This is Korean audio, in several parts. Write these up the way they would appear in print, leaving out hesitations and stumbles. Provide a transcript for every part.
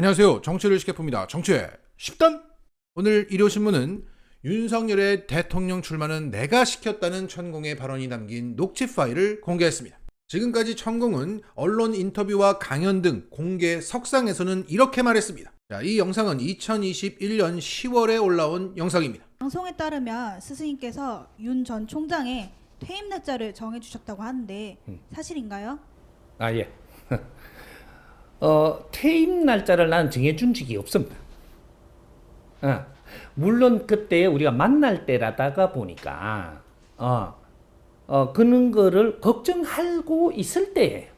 안녕하세요. 정치를 쉽게 풉니다. 정치의 10단. 오늘 일요신문은 윤석열의 대통령 출마는 내가 시켰다는 천공의 발언이 담긴 녹취 파일을 공개했습니다. 지금까지 천공은 언론 인터뷰와 강연 등 공개 석상에서는 이렇게 말했습니다. 자, 이 영상은 2021년 10월에 올라온 영상입니다. 방송에 따르면 스승님께서 윤 전 총장의 퇴임 날짜를 정해주셨다고 하는데 사실인가요? 예. 퇴임 날짜를 나는 정해준 적이 없습니다. 물론 그때 우리가 만날 때라다가 보니까 그런 거를 걱정하고 있을 때예요.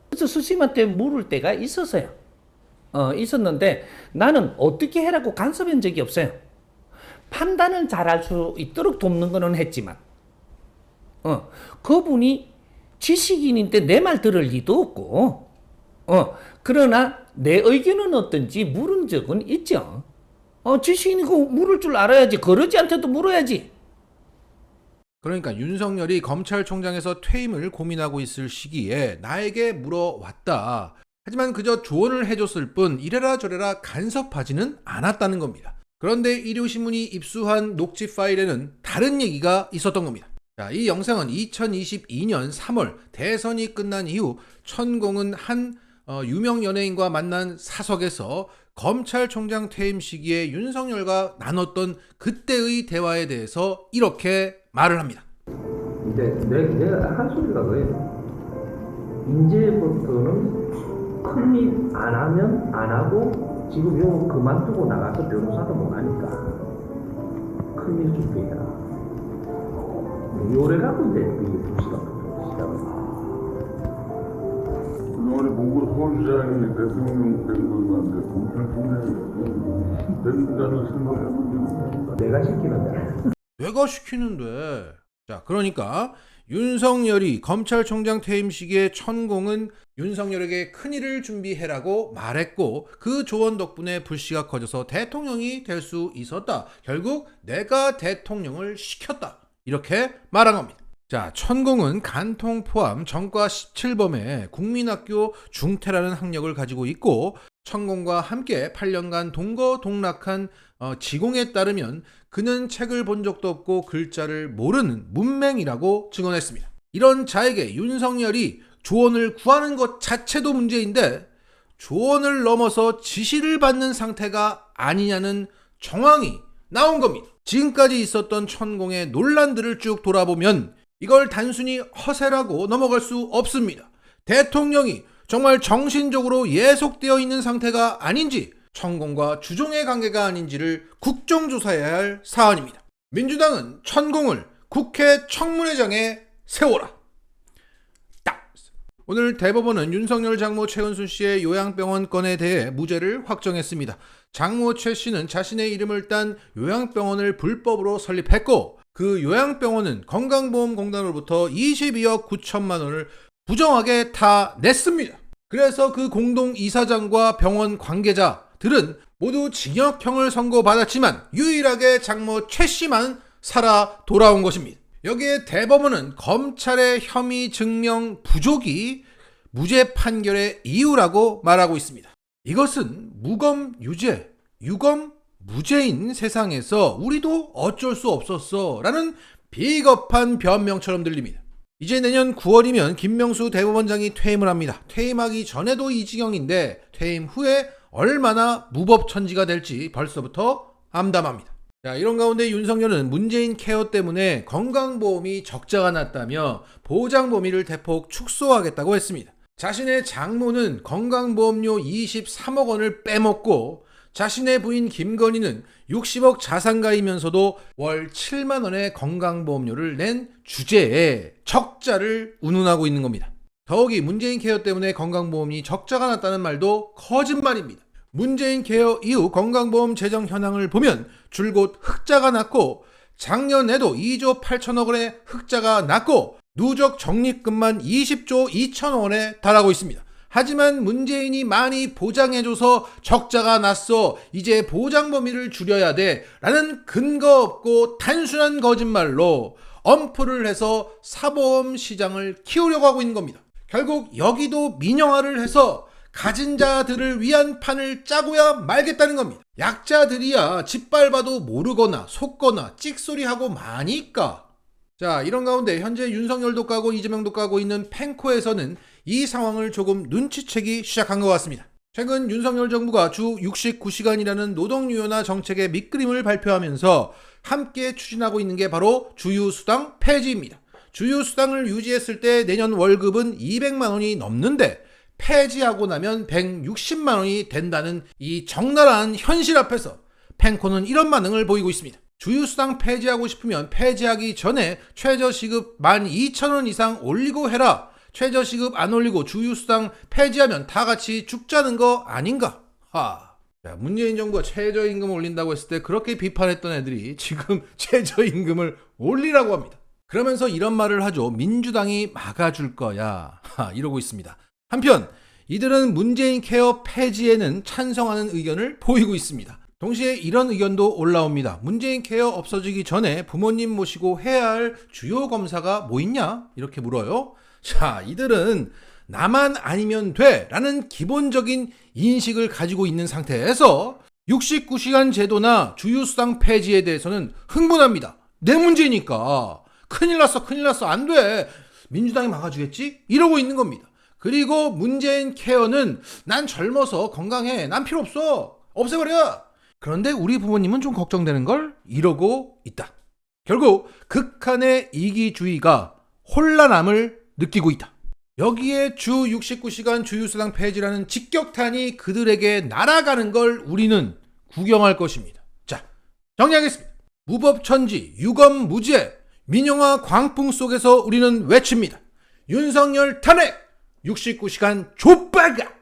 그래서 스님한테 물을 때가 있었어요. 있었는데 나는 어떻게 해라고 간섭한 적이 없어요. 판단을 잘할 수 있도록 돕는 거는 했지만 그분이 지식인인데 내 말 들을 리도 없고 그러나 내 의견은 어떤지 물은 적은 있죠. 지식인이고 물을 줄 알아야지. 거르지한테도 물어야지. 그러니까 윤석열이 검찰총장에서 퇴임을 고민하고 있을 시기에 나에게 물어왔다. 하지만 그저 조언을 해줬을 뿐 이래라 저래라 간섭하지는 않았다는 겁니다. 그런데 일요신문이 입수한 녹취 파일에는 다른 얘기가 있었던 겁니다. 자, 이 영상은 2022년 3월 대선이 끝난 이후 천공은 한 유명 연예인과 만난 사석에서 검찰총장 퇴임 시기에 윤석열과 나눴던 그때의 대화에 대해서 이렇게 말을 합니다. 이제 내가 할 소리가 그래요. 이제부터는 큰일 안 하면 안 하고 지금 요 그만두고 나가서 변호사도 못 하니까 큰일 준비해라. 요래 갖고 이제 그게 부시가 시작을. 그동안에 보고 서울시장이 대통령 된 건데 검찰총장이 된다는 생각을 해본 적이 내가 시키는 데 내가 시키는데. 자, 그러니까 윤석열이 검찰총장 퇴임 시기에 천공은 윤석열에게 큰일을 준비해라고 말했고 그 조언 덕분에 불씨가 커져서 대통령이 될 수 있었다. 결국 내가 대통령을 시켰다. 이렇게 말한 겁니다. 자, 천공은 간통 포함 전과 17범에 국민학교 중퇴라는 학력을 가지고 있고 천공과 함께 8년간 동거동락한 지공에 따르면 그는 책을 본 적도 없고 글자를 모르는 문맹이라고 증언했습니다. 이런 자에게 윤석열이 조언을 구하는 것 자체도 문제인데 조언을 넘어서 지시를 받는 상태가 아니냐는 정황이 나온 겁니다. 지금까지 있었던 천공의 논란들을 쭉 돌아보면 이걸 단순히 허세라고 넘어갈 수 없습니다. 대통령이 정말 정신적으로 예속되어 있는 상태가 아닌지 천공과 주종의 관계가 아닌지를 국정조사해야 할 사안입니다. 민주당은 천공을 국회 청문회장에 세워라. 딱. 오늘 대법원은 윤석열 장모 최은순 씨의 요양병원 건에 대해 무죄를 확정했습니다. 장모 최 씨는 자신의 이름을 딴 요양병원을 불법으로 설립했고 그 요양병원은 건강보험공단으로부터 22억 9천만 원을 부정하게 다 냈습니다. 그래서 그 공동이사장과 병원 관계자들은 모두 징역형을 선고받았지만 유일하게 장모 최 씨만 살아 돌아온 것입니다. 여기에 대법원은 검찰의 혐의 증명 부족이 무죄 판결의 이유라고 말하고 있습니다. 이것은 무검 유죄, 유검 무죄인 세상에서 우리도 어쩔 수 없었어 라는 비겁한 변명처럼 들립니다. 이제 내년 9월이면 김명수 대법원장이 퇴임을 합니다. 퇴임하기 전에도 이 지경인데 퇴임 후에 얼마나 무법천지가 될지 벌써부터 암담합니다. 자, 이런 가운데 윤석열은 문재인 케어 때문에 건강보험이 적자가 났다며 보장 범위를 대폭 축소하겠다고 했습니다. 자신의 장모는 건강보험료 23억 원을 빼먹고 자신의 부인 김건희는 60억 자산가이면서도 월 7만 원의 건강보험료를 낸 주제에 적자를 운운하고 있는 겁니다. 더욱이 문재인 케어 때문에 건강보험이 적자가 났다는 말도 거짓말입니다. 문재인 케어 이후 건강보험 재정 현황을 보면 줄곧 흑자가 났고 작년에도 2조 8천억 원의 흑자가 났고 누적 적립금만 20조 2천억 원에 달하고 있습니다. 하지만 문재인이 많이 보장해줘서 적자가 났어. 이제 보장 범위를 줄여야 돼. 라는 근거 없고 단순한 거짓말로 엄포를 해서 사보험 시장을 키우려고 하고 있는 겁니다. 결국 여기도 민영화를 해서 가진 자들을 위한 판을 짜고야 말겠다는 겁니다. 약자들이야 짓밟아도 모르거나 속거나 찍소리하고 마니까. 자, 이런 가운데 현재 윤석열도 까고 이재명도 까고 있는 펜코에서는 이 상황을 조금 눈치채기 시작한 것 같습니다. 최근 윤석열 정부가 주 69시간이라는 노동유연화 정책의 밑그림을 발표하면서 함께 추진하고 있는 게 바로 주유수당 폐지입니다. 주유수당을 유지했을 때 내년 월급은 200만 원이 넘는데 폐지하고 나면 160만 원이 된다는 이 적나라한 현실 앞에서 펜코는 이런 반응을 보이고 있습니다. 주유수당 폐지하고 싶으면 폐지하기 전에 최저시급 12,000원 이상 올리고 해라. 최저시급 안 올리고 주유수당 폐지하면 다 같이 죽자는 거 아닌가? 자, 문재인 정부가 최저임금 올린다고 했을 때 그렇게 비판했던 애들이 지금 최저임금을 올리라고 합니다. 그러면서 이런 말을 하죠. 민주당이 막아줄 거야. 이러고 있습니다. 한편 이들은 문재인 케어 폐지에는 찬성하는 의견을 보이고 있습니다. 동시에 이런 의견도 올라옵니다. 문재인 케어 없어지기 전에 부모님 모시고 해야 할 주요 검사가 뭐 있냐? 이렇게 물어요. 자, 이들은 나만 아니면 돼 라는 기본적인 인식을 가지고 있는 상태에서 69시간 제도나 주유수당 폐지에 대해서는 흥분합니다. 내 문제니까. 큰일 났어 안 돼. 민주당이 막아주겠지? 이러고 있는 겁니다. 그리고 문재인 케어는 난 젊어서 건강해. 난 필요 없어. 없애버려. 그런데 우리 부모님은 좀 걱정되는걸? 이러고 있다. 결국 극한의 이기주의가 혼란함을 느끼고 있다. 여기에 주 69시간 주유수당 폐지라는 직격탄이 그들에게 날아가는 걸 우리는 구경할 것입니다. 자, 정리하겠습니다. 무법천지, 유검무죄, 민영화 광풍 속에서 우리는 외칩니다. 윤석열 탄핵! 69시간 좆박아!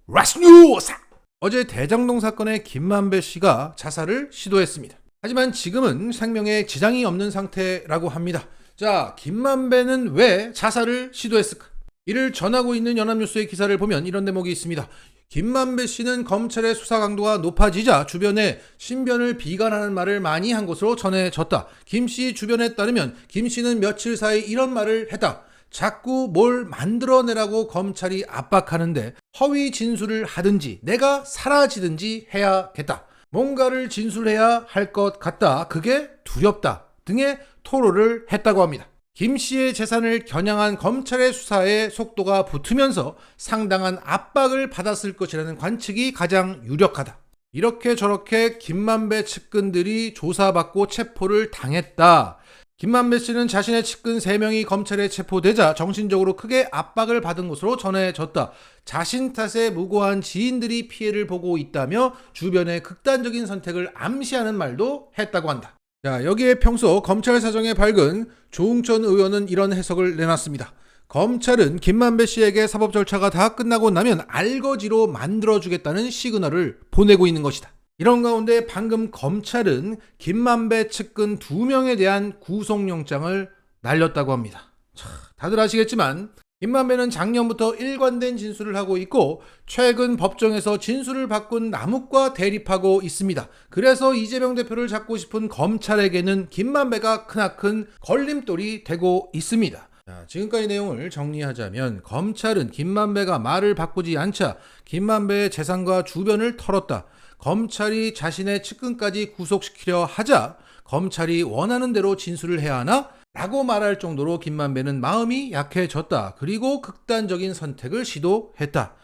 라스뉴사! 어제 대장동 사건의 김만배 씨가 자살을 시도했습니다. 하지만 지금은 생명에 지장이 없는 상태라고 합니다. 자, 김만배는 왜 자살을 시도했을까? 이를 전하고 있는 연합뉴스의 기사를 보면 이런 대목이 있습니다. 김만배 씨는 검찰의 수사 강도가 높아지자 주변에 신변을 비관하는 말을 많이 한 것으로 전해졌다. 김 씨 주변에 따르면 김 씨는 며칠 사이 이런 말을 했다. 자꾸 뭘 만들어내라고 검찰이 압박하는데 허위 진술을 하든지 내가 사라지든지 해야겠다. 뭔가를 진술해야 할 것 같다. 그게 두렵다. 등의 토로를 했다고 합니다. 김 씨의 재산을 겨냥한 검찰의 수사에 속도가 붙으면서 상당한 압박을 받았을 것이라는 관측이 가장 유력하다. 이렇게 저렇게 김만배 측근들이 조사받고 체포를 당했다. 김만배 씨는 자신의 측근 3명이 검찰에 체포되자 정신적으로 크게 압박을 받은 것으로 전해졌다. 자신 탓에 무고한 지인들이 피해를 보고 있다며 주변의 극단적인 선택을 암시하는 말도 했다고 한다. 자, 여기에 평소 검찰 사정에 밝은 조응천 의원은 이런 해석을 내놨습니다. 검찰은 김만배 씨에게 사법 절차가 다 끝나고 나면 알거지로 만들어주겠다는 시그널을 보내고 있는 것이다. 이런 가운데 방금 검찰은 김만배 측근 2명에 대한 구속영장을 날렸다고 합니다. 자, 다들 아시겠지만 김만배는 작년부터 일관된 진술을 하고 있고 최근 법정에서 진술을 바꾼 남욱과 대립하고 있습니다. 그래서 이재명 대표를 잡고 싶은 검찰에게는 김만배가 크나큰 걸림돌이 되고 있습니다. 자, 지금까지 내용을 정리하자면 검찰은 김만배가 말을 바꾸지 않자 김만배의 재산과 주변을 털었다. 검찰이 자신의 측근까지 구속시키려 하자 검찰이 원하는 대로 진술을 해야 하나? 라고 말할 정도로 김만배는 마음이 약해졌다. 그리고 극단적인 선택을 시도했다.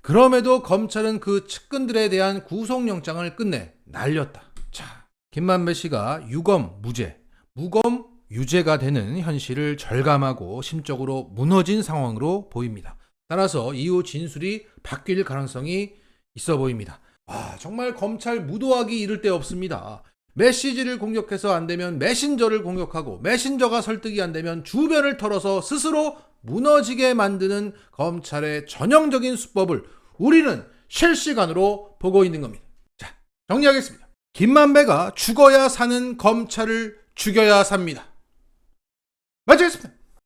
그럼에도 검찰은 그 측근들에 대한 구속영장을 끝내 날렸다. 자, 김만배 씨가 유검 무죄, 무검 유죄가 되는 현실을 절감하고 심적으로 무너진 상황으로 보입니다. 따라서 이후 진술이 바뀔 가능성이 있어 보입니다. 정말 검찰 무도하기 이를 데 없습니다. 메시지를 공격해서 안 되면 메신저를 공격하고 메신저가 설득이 안 되면 주변을 털어서 스스로 무너지게 만드는 검찰의 전형적인 수법을 우리는 실시간으로 보고 있는 겁니다. 자, 정리하겠습니다. 김만배가 죽어야 사는 검찰을 죽여야 삽니다. 마치겠습니다.